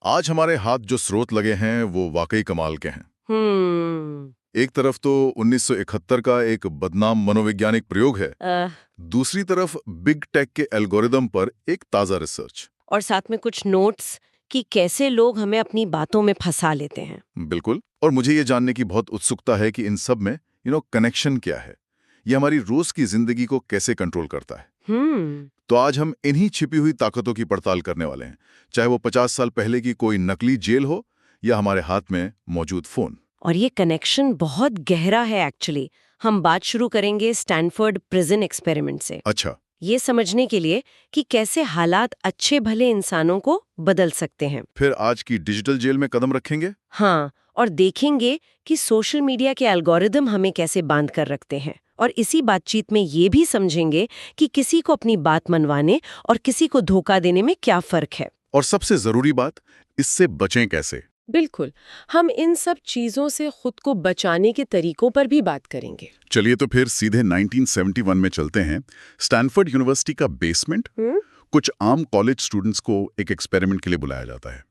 आज हमारे हाथ जो स्रोत लगे हैं वो वाकई कमाल के हैं। एक तरफ तो 1971 का एक बदनाम मनोवैज्ञानिक प्रयोग है, दूसरी तरफ बिग टेक के एल्गोरिदम पर एक ताजा रिसर्च। और साथ में कुछ नोट्स कि कैसे लोग हमें अपनी बातों में फंसा लेते हैं। बिल्कुल। और मुझे ये जानने की बहुत उत्सुकता है कि इन सब में कनेक्शन क्या है, ये हमारी रोज की जिंदगी को कैसे कंट्रोल करता है। तो आज हम इन्हीं छिपी हुई ताकतों की पड़ताल करने वाले हैं, चाहे वो 50 साल पहले की कोई नकली जेल हो या हमारे हाथ में मौजूद फोन। और ये कनेक्शन बहुत गहरा है एक्चुअली। हम बात शुरू करेंगे स्टैनफोर्ड प्रिजन एक्सपेरिमेंट से। अच्छा। ये समझने के लिए कि कैसे हालात अच्छे भले इंसानों को बदल सकते हैं। फिर आज की डिजिटल जेल में कदम रखेंगे। हाँ, और देखेंगे कि सोशल मीडिया के एल्गोरिदम हमें कैसे बांध कर रखते हैं। और इसी बातचीत में ये भी समझेंगे कि किसी को अपनी बात मनवाने और किसी को धोखा देने में क्या फर्क है। और सबसे जरूरी बात, इससे बचें कैसे। बिल्कुल, हम इन सब चीजों से खुद को बचाने के तरीकों पर भी बात करेंगे। चलिए तो फिर सीधे 1971 में चलते हैं। स्टैनफोर्ड यूनिवर्सिटी का बेसमेंट। कुछ आम कॉलेज स्टूडेंट्स को एक एक्सपेरिमेंट के लिए बुलाया जाता है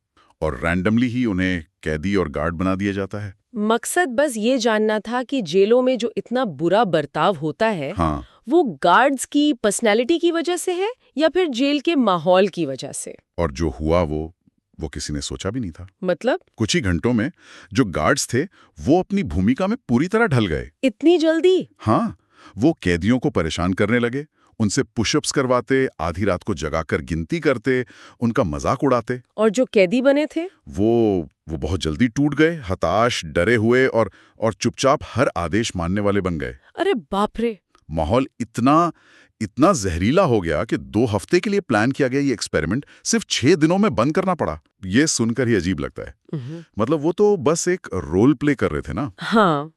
और रैंडमली ही उन्हें कैदी और गार्ड बना दिया जाता है। मकसद बस ये जानना था कि जेलों में जो इतना बुरा बर्ताव होता है, हाँ, वो गार्ड्स की पर्सनैलिटी की वजह से है या फिर जेल के माहौल की वजह से। और जो हुआ वो किसी ने सोचा भी नहीं था। मतलब कुछ ही घंटों में जो गार्ड्स थे वो अपनी भूमिका में पूरी तरह ढल गए। इतनी जल्दी? हाँ, वो कैदियों को परेशान करने लगे, उनसे पुशअप्स करवाते, आधी रात को जगाकर गिनती करते, उनका मजाक उड़ाते। और जो कैदी बने थे वो बहुत जल्दी टूट गए, हताश, डरे हुए और चुपचाप हर आदेश मानने वाले बन गए। अरे बाप रे! माहौल इतना जहरीला हो गया कि 2 हफ्ते के लिए प्लान किया गया ये एक्सपेरिमेंट सिर्फ 6 दिनों में बंद करना पड़ा। ये सुनकर ही अजीब लगता है। मतलब वो तो बस एक रोल प्ले कर रहे थे ना। हाँ।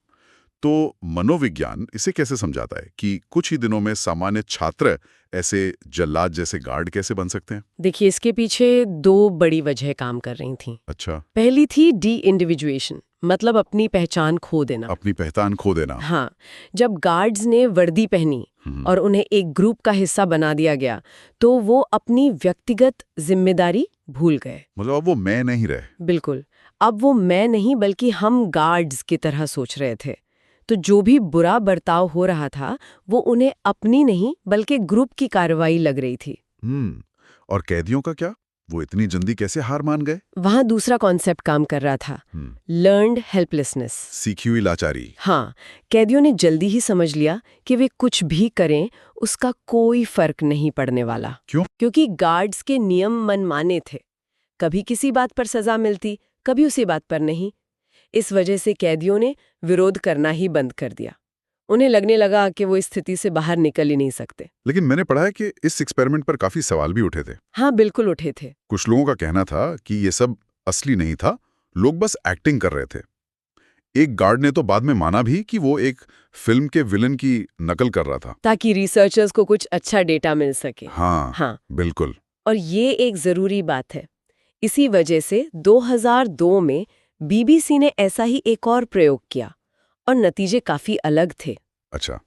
तो मनोविज्ञान इसे कैसे समझाता है कि कुछ ही दिनों में सामान्य छात्र ऐसे जल्लाद जैसे गार्ड कैसे बन सकते हैं? देखिए, इसके पीछे 2 बड़ी वजह काम कर रही थी। अच्छा। पहली थी डी इंडिविजुएशन, मतलब अपनी पहचान खो देना। अपनी पहचान खो देना। हाँ, जब गार्ड्स ने वर्दी पहनी और उन्हें एक ग्रुप का हिस्सा बना दिया गया, तो वो अपनी व्यक्तिगत जिम्मेदारी भूल गए। मतलब अब वो मैं नहीं रहे। बिल्कुल, अब वो मैं नहीं बल्कि हम गार्ड्स की तरह सोच रहे थे। तो जो भी बुरा बर्ताव हो रहा था वो उन्हें अपनी नहीं बल्कि ग्रुप की कार्रवाई लग रही थी। और कैदियों का क्या? वो इतनी जल्दी कैसे हार मान गए? वहां दूसरा कॉन्सेप्ट काम कर रहा था, लर्न्ड हेल्पलेसनेस, सीखी हुई लाचारी। हाँ, कैदियों ने जल्दी ही समझ लिया कि वे कुछ भी करें उसका कोई फर्क नहीं पड़ने वाला। क्यों? क्योंकि गार्ड्स के नियम मनमाने थे। कभी किसी बात पर सजा मिलती, कभी उसी बात पर नहीं। इस वजह से कैदियों ने विरोध करना ही बंद कर दिया। उन्हें लगने लगा कि वो इस स्थिति से बाहर निकल ही नहीं सकते। लेकिन मैंने पढ़ा है कि इस एक्सपेरिमेंट पर काफी सवाल भी उठे थे। हाँ, बिल्कुल उठे थे। कुछ लोगों का कहना था कि ये सब असली नहीं था, लोग बस एक्टिंग कर रहे थे। एक गार्ड ने तो बाद में माना भी कि वो एक फिल्म के विलन की नकल कर रहा था, ताकि रिसर्चर्स को कुछ अच्छा डेटा मिल सके। हाँ, बिल्कुल। और ये एक जरूरी बात है। इसी वजह से 2002 में बीबीसी ने ऐसा ही एक और प्रयोग किया और नतीजे काफी अलग थे। अच्छा,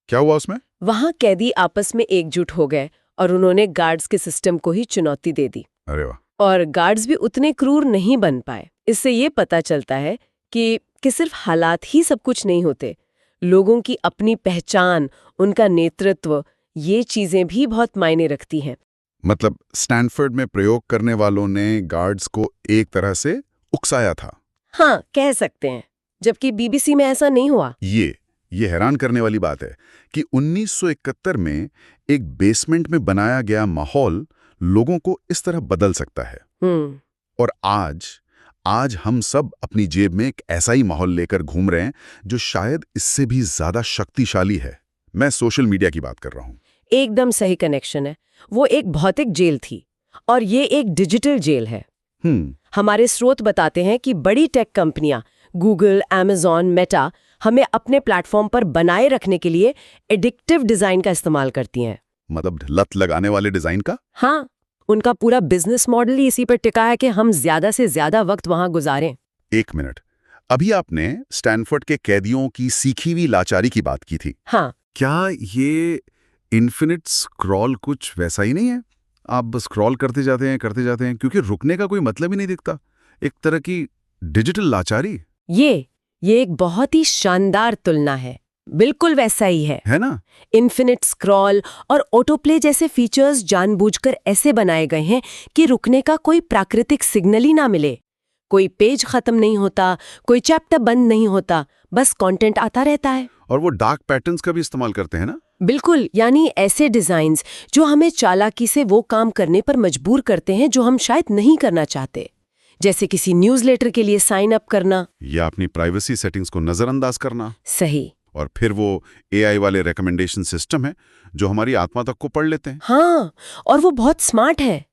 क्या हुआ उसमें? वहां कैदी आपस में एकजुट हो गए और उन्होंने गार्ड्स के सिस्टम को ही चुनौती दे दी। अरे वाह! और गार्ड्स भी उतने क्रूर नहीं बन पाए। इससे ये पता चलता है कि सिर्फ हालात ही सब कुछ नहीं होते। लोगों की अपनी पहचान, उनका नेतृत्व, ये चीजें भी बहुत मायने रखती हैं। मतलब स्टैनफोर्ड में प्रयोग करने वालों ने गार्ड्स को एक तरह से उकसाया था। हाँ, कह सकते हैं। जबकि बीबीसी में ऐसा नहीं हुआ। ये हैरान करने वाली बात है कि 1971 में एक बेसमेंट में बनाया गया माहौल लोगों को इस तरह बदल सकता है। और आज हम सब अपनी जेब में एक ऐसा ही माहौल लेकर घूम रहे हैं जो शायद इससे भी ज्यादा शक्तिशाली है। मैं सोशल मीडिया की बात कर रहा हूँ। एकदम सही कनेक्शन है। वो एक भौतिक जेल थी और ये एक डिजिटल जेल है। हमारे स्रोत बताते हैं कि बड़ी टेक कंपनियां गूगल, अमेज़न, मेटा हमें अपने प्लेटफॉर्म पर बनाए रखने के लिए एडिक्टिव डिजाइन का इस्तेमाल करती हैं। मतलब लत लगाने वाले डिजाइन का? हाँ, उनका पूरा बिजनेस मॉडल ही इसी पर टिका है कि हम ज्यादा से ज्यादा वक्त वहां गुजारें। एक मिनट, अभी आपने स्टैनफोर्ड के कैदियों की सीखी हुई लाचारी की बात की थी। हाँ। क्या ये इन्फिनिट स्क्रॉल कुछ वैसा ही नहीं है? आप स्क्रॉल करते जाते हैं क्योंकि रुकने का कोई मतलब ही नहीं दिखता। एक तरह की डिजिटल लाचारी। ये एक बहुत ही शानदार तुलना है। बिल्कुल वैसा ही है ना? इन्फिनिट स्क्रॉल और ऑटोप्ले जैसे फीचर्स जानबूझकर ऐसे बनाए गए हैं कि रुकने का कोई प्राकृतिक सिग्नल ही ना मिले। कोई पेज खत्म नहीं होता, कोई चैप्टर बंद नहीं होता, बस कंटेंट आता रहता है। और वो डार्क पैटर्न्स का भी इस्तेमाल करते हैं ना? बिल्कुल, यानी ऐसे डिजाइन्स जो हमें चालाकी से वो काम करने पर मजबूर करते हैं जो हम शायद नहीं करना चाहते, जैसे किसी न्यूज़लेटर के लिए साइन अप करना या अपनी प्राइवेसी सेटिंग्स को नजरअंदाज करना। सही। और फिर वो एआई वाले रिकमेंडेशन सिस्टम है जो हमारी आत्मा तक को पढ़ लेते हैं। हाँ, और वो बहुत स्मार्ट है।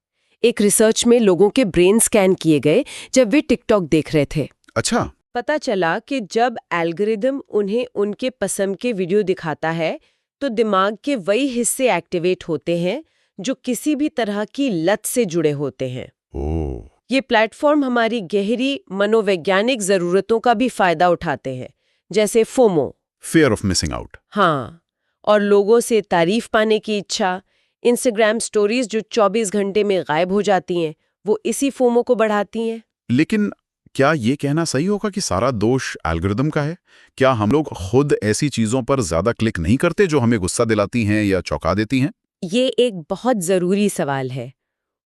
एक रिसर्च में लोगों के ब्रेन स्कैन किए गए जब वे टिकटॉक देख रहे थे। अच्छा। पता चला कि जब एल्गोरिदम उन्हें उनके पसंद के वीडियो दिखाता है तो दिमाग के वही हिस्से एक्टिवेट होते हैं जो किसी भी तरह की लत से जुड़े होते हैं। ओह। ये प्लेटफॉर्म हमारी गहरी मनोवैज्ञानिक जरूरतों का भी फायदा उठाते हैं, जैसे FOMO, fear of missing out. हाँ, और लोगों से तारीफ पाने की इच्छा। इंस्टाग्राम स्टोरीज जो 24 घंटे में गायब हो जाती हैं, वो इसी फोमो को बढ़ाती हैं। लेकिन क्या ये कहना सही होगा कि सारा दोष एल्गोरिदम का है? क्या हम लोग खुद ऐसी चीजों पर ज्यादा क्लिक नहीं करते जो हमें गुस्सा दिलाती हैं या चौंका देती हैं? ये एक बहुत जरूरी सवाल है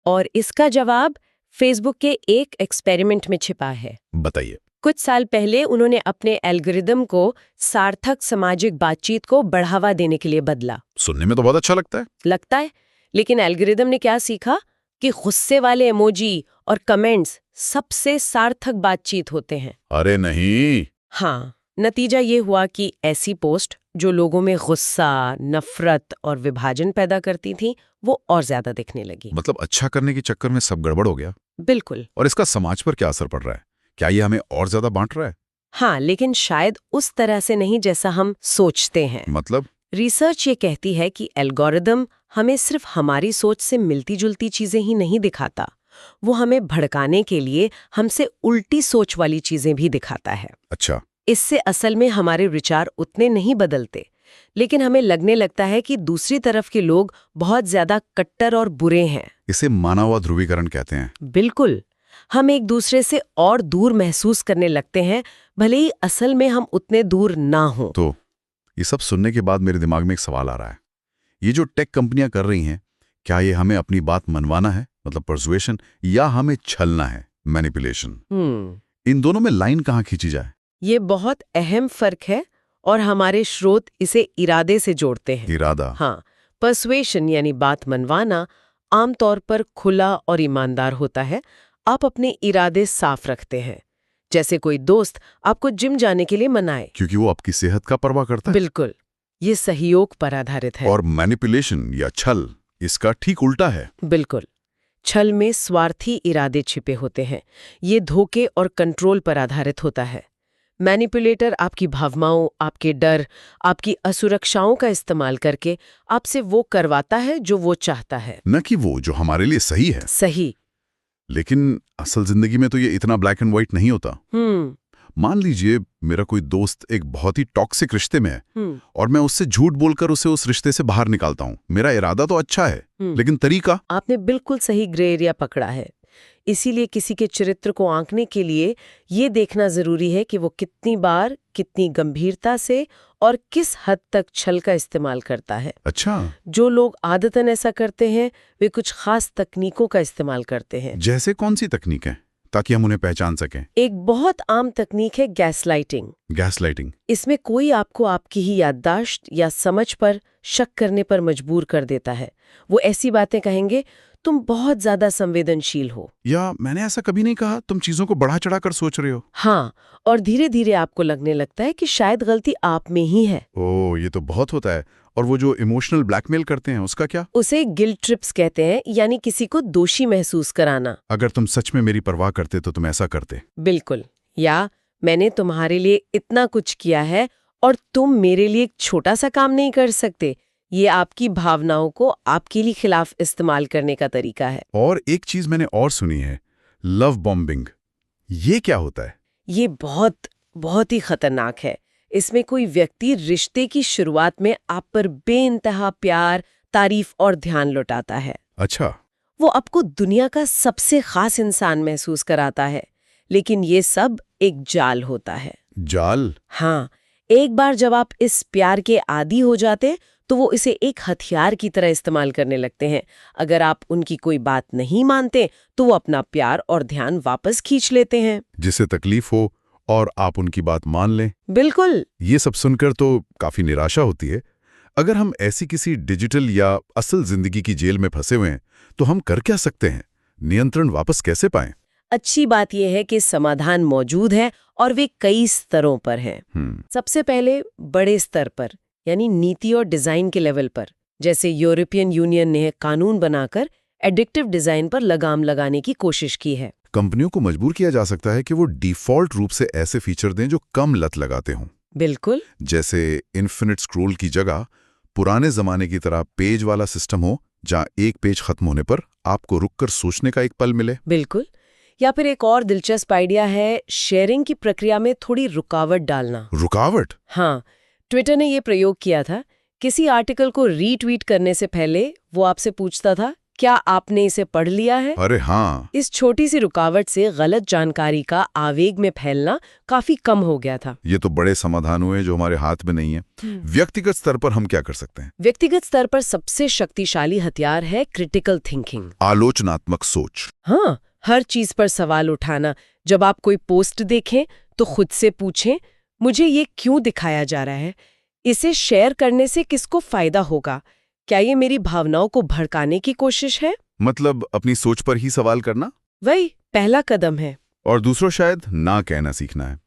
और इसका जवाब फेसबुक के एक एक्सपेरिमेंट में छिपा है। बताइए। कुछ साल पहले उन्होंने अपने एल्गोरिदम को सार्थक सामाजिक बातचीत को बढ़ावा देने के लिए बदला। सुनने में तो बहुत अच्छा लगता है। लेकिन एल्गोरिदम ने क्या सीखा कि गुस्से वाले इमोजी और कमेंट्स सबसे सार्थक बातचीत होते हैं। अरे नहीं। हाँ, नतीजा ये हुआ कि ऐसी पोस्ट जो लोगों में गुस्सा, नफरत और विभाजन पैदा करती थी, वो और ज्यादा दिखने लगी। मतलब अच्छा करने के चक्कर में सब गड़बड़ हो गया। बिल्कुल। और इसका समाज पर क्या असर पड़ रहा है? क्या ये हमें और ज्यादा बांट रहा है? हाँ, लेकिन शायद उस तरह से नहीं जैसा हम सोचते हैं। मतलब? रिसर्च ये कहती है कि एल्गोरिदम हमें सिर्फ हमारी सोच से मिलती जुलती चीजें ही नहीं दिखाता, वो हमें भड़काने के लिए हमसे उल्टी सोच वाली चीजें भी दिखाता है। अच्छा। इससे असल में हमारे विचार उतने नहीं बदलते, लेकिन हमें लगने लगता है कि दूसरी तरफ के लोग बहुत ज्यादा कट्टर और बुरे हैं। इसे माना हुआ ध्रुवीकरण कहते हैं। बिल्कुल। हम एक दूसरे से और दूर महसूस करने लगते हैं, भले ही असल में हम उतने दूर ना हों। तो ये सब सुनने के बाद मेरे दिमाग में एक सवाल आ रहा है। ये जो टेक कंपनियां कर रही हैं, क्या ये हमें अपनी बात मनवाना है, मतलब पर्सुएशन, या हमें छलना है, मैनिपुलेशन? इन दोनों में लाइन कहाँ खींची जाए? ये बहुत अहम फर्क है और हमारे स्रोत इसे इरादे से जोड़ते हैं। इरादा? हाँ, पर्सुएशन यानी बात मनवाना आमतौर पर खुला और ईमानदार होता है। आप अपने इरादे साफ रखते हैं, जैसे कोई दोस्त आपको जिम जाने के लिए मनाए क्योंकि वो आपकी सेहत का परवाह करता है। बिल्कुल, ये सहयोग पर आधारित है। और मैनिपुलेशन या छल इसका ठीक उल्टा है। बिल्कुल, छल में स्वार्थी इरादे छिपे होते हैं। ये धोखे और कंट्रोल पर आधारित होता है। मैनिपुलेटर आपकी भावनाओं, आपके डर, आपकी असुरक्षाओं का इस्तेमाल करके आपसे वो करवाता है जो वो चाहता है, न कि वो जो हमारे लिए सही है। सही। लेकिन असल जिंदगी में तो ये इतना ब्लैक एंड व्हाइट नहीं होता। मान लीजिए मेरा कोई दोस्त एक बहुत ही टॉक्सिक रिश्ते में है और मैं उससे झूठ बोलकर उसे उस रिश्ते से बाहर निकालता हूँ। मेरा इरादा तो अच्छा है, लेकिन तरीका? आपने बिल्कुल सही ग्रे एरिया पकड़ा है। इसीलिए किसी के चरित्र को आंकने के लिए ये देखना जरूरी है कि वो कितनी बार, कितनी गंभीरता से और किस हद तक छल का इस्तेमाल करता है। अच्छा। जो लोग आदतन ऐसा करते हैं वे कुछ खास तकनीकों का इस्तेमाल करते हैं। जैसे कौन सी तकनीक है, ताकि हम उन्हें पहचान सकें? एक बहुत आम तकनीक है गैसलाइटिंग। गैसलाइटिंग? इसमें कोई आपको आपकी ही याददाश्त या समझ पर शक करने पर मजबूर कर देता है। वो ऐसी बातें कहेंगे, तुम बहुत ज्यादा संवेदनशील हो, या मैंने ऐसा कभी नहीं कहा, तुम चीजों को बढ़ा चढ़ा कर सोच रहे हो। हाँ, और धीरे धीरे आपको लगने लगता है कि शायद गलती आप में ही है। ओह, ये तो बहुत होता है। और वो जो इमोशनल ब्लैकमेल करते हैं, उसका क्या? उसे गिल्ट ट्रिप्स कहते हैं, यानी किसी को दोषी महसूस कराना। अगर तुम सच में मेरी परवाह करते तो तुम ऐसा करते। बिल्कुल। या मैंने तुम्हारे लिए इतना कुछ किया है और तुम मेरे लिए एक छोटा सा काम नहीं कर सकते। ये आपकी भावनाओं को आपके लिए खिलाफ इस्तेमाल करने का तरीका है। और एक चीज मैंने और सुनी है, लव बॉम्बिंग। ये क्या होता है? ये बहुत ही खतरनाक है। इसमें कोई व्यक्ति रिश्ते की शुरुआत में आप पर बेइंतहा प्यार, तारीफ और ध्यान लुटाता है। अच्छा। वो आपको दुनिया का सबसे खास इंसान महसूस कराता है। लेकिन ये सब एक जाल होता है। जाल? हाँ, एक बार जब आप इस प्यार के आदी हो जाते तो वो इसे एक हथियार की तरह इस्तेमाल करने लगते हैं। अगर आप उनकी कोई बात नहीं मानते तो वो अपना प्यार और ध्यान वापस खींच लेते हैं। जिससे तकलीफ हो और आप उनकी बात मान लें। बिल्कुल। ये सब सुनकर तो काफी निराशा होती है। अगर हम ऐसी किसी डिजिटल या असल जिंदगी की जेल में फंसे हुए हैं तो हम कर क्या सकते हैं? नियंत्रण वापस कैसे पाएं? अच्छी बात यह है कि समाधान मौजूद है और वे कई स्तरों पर हैं। सबसे पहले बड़े स्तर पर, यानी नीति और डिजाइन के लेवल पर, जैसे यूरोपियन यूनियन ने कानून बनाकर एडिक्टिव डिजाइन पर लगाम लगाने की कोशिश की है। कंपनियों को मजबूर किया जा सकता है कि वो डिफॉल्ट रूप से ऐसे फीचर दें जो कम लत लगाते हों। बिल्कुल। जैसे इन्फिनिट स्क्रॉल की जगह पुराने जमाने की तरह पेज वाला सिस्टम हो, जहां एक पेज खत्म होने पर आपको रुककर सोचने का एक पल मिले। बिल्कुल। या फिर एक और दिलचस्प आइडिया है शेयरिंग की प्रक्रिया में थोड़ी रुकावट डालना। रुकावट? हाँ, ट्विटर ने ये प्रयोग किया था। किसी आर्टिकल को रीट्वीट करने से पहले वो आपसे पूछता था, क्या आपने इसे पढ़ लिया है? अरे हाँ। इस छोटी सी रुकावट से गलत जानकारी का आवेग में फैलना काफी कम हो गया था। ये तो बड़े समाधान हुए जो हमारे हाथ में नहीं है। व्यक्तिगत स्तर पर हम क्या कर सकते हैं? व्यक्तिगत स्तर पर सबसे शक्तिशाली हथियार है क्रिटिकल थिंकिंग, आलोचनात्मक सोच। हाँ, हर चीज पर सवाल उठाना। जब आप कोई पोस्ट देखें तो खुद से पूछें, मुझे ये क्यों दिखाया जा रहा है? इसे शेयर करने से किसको फायदा होगा? क्या ये मेरी भावनाओं को भड़काने की कोशिश है? मतलब अपनी सोच पर ही सवाल करना? वही पहला कदम है। और दूसरा शायद ना कहना सीखना है,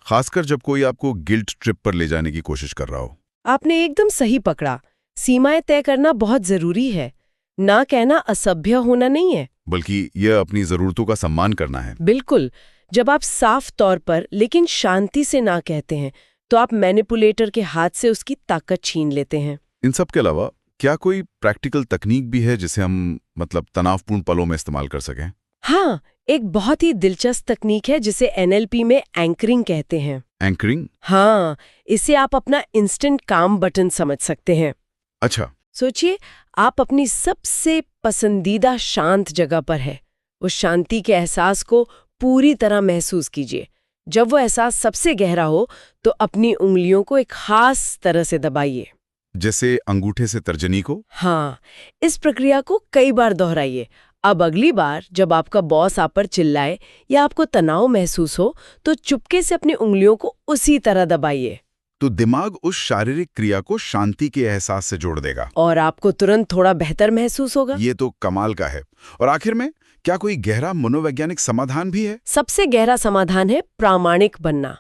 खासकर जब कोई आपको गिल्ट ट्रिप पर ले जाने की कोशिश कर रहा हो। आपने एकदम सही पकड़ा। सीमाएं तय करना बहुत जरूरी है। ना कहना असभ्य होना नहीं है, बल्कि यह अपनी जरूरतों का सम्मान करना है। बिल्कुल। जब आप साफ तौर पर लेकिन शांति से ना कहते हैं तो आप मैनिपुलेटर के हाथ से उसकी ताकत छीन लेते हैं। इन सब के अलावा क्या कोई प्रैक्टिकल तकनीक भी है जिसे हम तनावपूर्ण पलों में इस्तेमाल कर सकें? हाँ, एक बहुत ही दिलचस्प तकनीक है जिसे NLP में एंकरिंग कहते हैं। एंकरिंग? हाँ, इसे आप अपना इंस्टेंट काम बटन समझ सकते हैं। अच्छा। सोचिए, आप अपनी सबसे पसंदीदा शांत जगह पर है। उस शांति के एहसास को पूरी तरह महसूस कीजिए। जब वो एहसास सबसे गहरा हो तो अपनी उंगलियों को एक खास तरह से दबाइए, जैसे अंगूठे से तर्जनी को? हाँ, इस प्रक्रिया को कई बार दोहराइए। अब अगली बार जब आपका बॉस आप पर चिल्लाए या आपको तनाव महसूस हो तो चुपके से अपनी उंगलियों को उसी तरह दबाइए। तो दिमाग उस शारीरिक क्रिया को शांति के एहसास से जोड़ देगा और आपको तुरंत थोड़ा बेहतर महसूस होगा। ये तो कमाल का है। और आखिर में क्या कोई गहरा मनोवैज्ञानिक समाधान भी है? सबसे गहरा समाधान है प्रामाणिक बनना,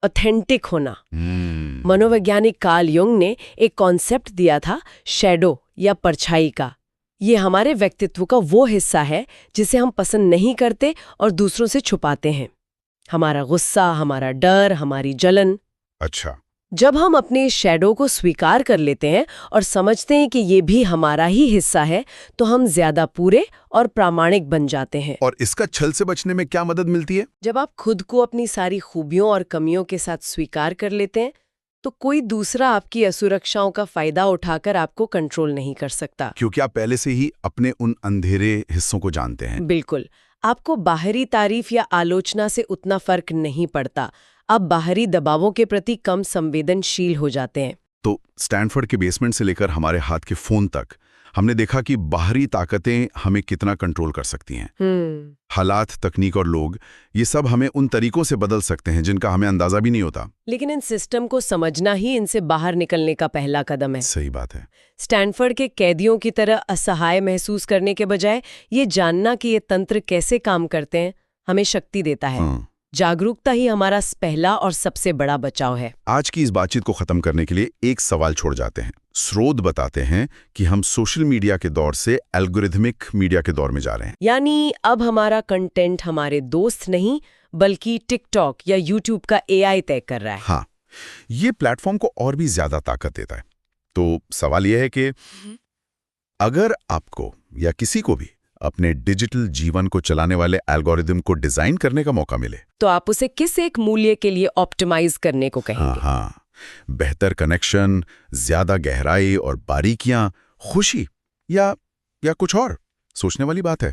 ऑथेंटिक होना। मनोवैज्ञानिक कार्ल युंग ने एक कॉन्सेप्ट दिया था, शैडो या परछाई का। ये हमारे व्यक्तित्व का वो हिस्सा है जिसे हम पसंद नहीं करते और दूसरों से छुपाते हैं। हमारा गुस्सा, हमारा डर, हमारी जलन। अच्छा। जब हम अपने शैडो को स्वीकार कर लेते हैं और समझते हैं कि ये भी हमारा ही हिस्सा है तो हम ज्यादा पूरे और प्रामाणिक बन जाते हैं। और इसका छल से बचने में क्या मदद मिलती है? जब आप खुद को अपनी सारी खूबियों और कमियों के साथ स्वीकार कर लेते हैं तो कोई दूसरा आपकी असुरक्षाओं का फायदा उठाकर आपको कंट्रोल नहीं कर सकता, क्योंकि आप पहले से ही अपने उन अंधेरे हिस्सों को जानते हैं। बिल्कुल। आपको बाहरी तारीफ या आलोचना से उतना फर्क नहीं पड़ता। आप बाहरी दबावों के प्रति कम संवेदनशील हो जाते हैं। तो स्टैनफोर्ड के बेसमेंट से लेकर हमारे हाथ के फोन तक हमने देखा कि बाहरी ताकतें हमें कितना कंट्रोल कर सकती हैं। हालात, तकनीक और लोग, ये सब हमें उन तरीकों से बदल सकते हैं जिनका हमें अंदाजा भी नहीं होता। लेकिन इन सिस्टम को समझना ही इनसे बाहर निकलने का पहला कदम है। सही बात है। स्टैनफोर्ड के कैदियों की तरह असहाय महसूस करने के बजाय ये जानना कि ये तंत्र कैसे काम करते हैं हमें शक्ति देता है। जागरूकता ही हमारा पहला और सबसे बड़ा बचाव है। आज की इस बातचीत को खत्म करने के लिए एक सवाल छोड़ जाते हैं। स्रोत बताते हैं कि हम सोशल मीडिया के दौर से एल्गोरिथमिक मीडिया के दौर में जा रहे हैं। यानी अब हमारा कंटेंट हमारे दोस्त नहीं बल्कि टिकटॉक या यूट्यूब का AI तय कर रहा है। हाँ, ये प्लेटफॉर्म को और भी ज्यादा ताकत देता है। तो सवाल यह है कि अगर आपको या किसी को भी अपने डिजिटल जीवन को चलाने वाले एल्गोरिदम को डिजाइन करने का मौका मिले तो आप उसे किस एक मूल्य के लिए ऑप्टिमाइज करने को कहेंगे? हाँ, बेहतर कनेक्शन, ज्यादा गहराई और बारीकियां, खुशी या कुछ और? सोचने वाली बात है।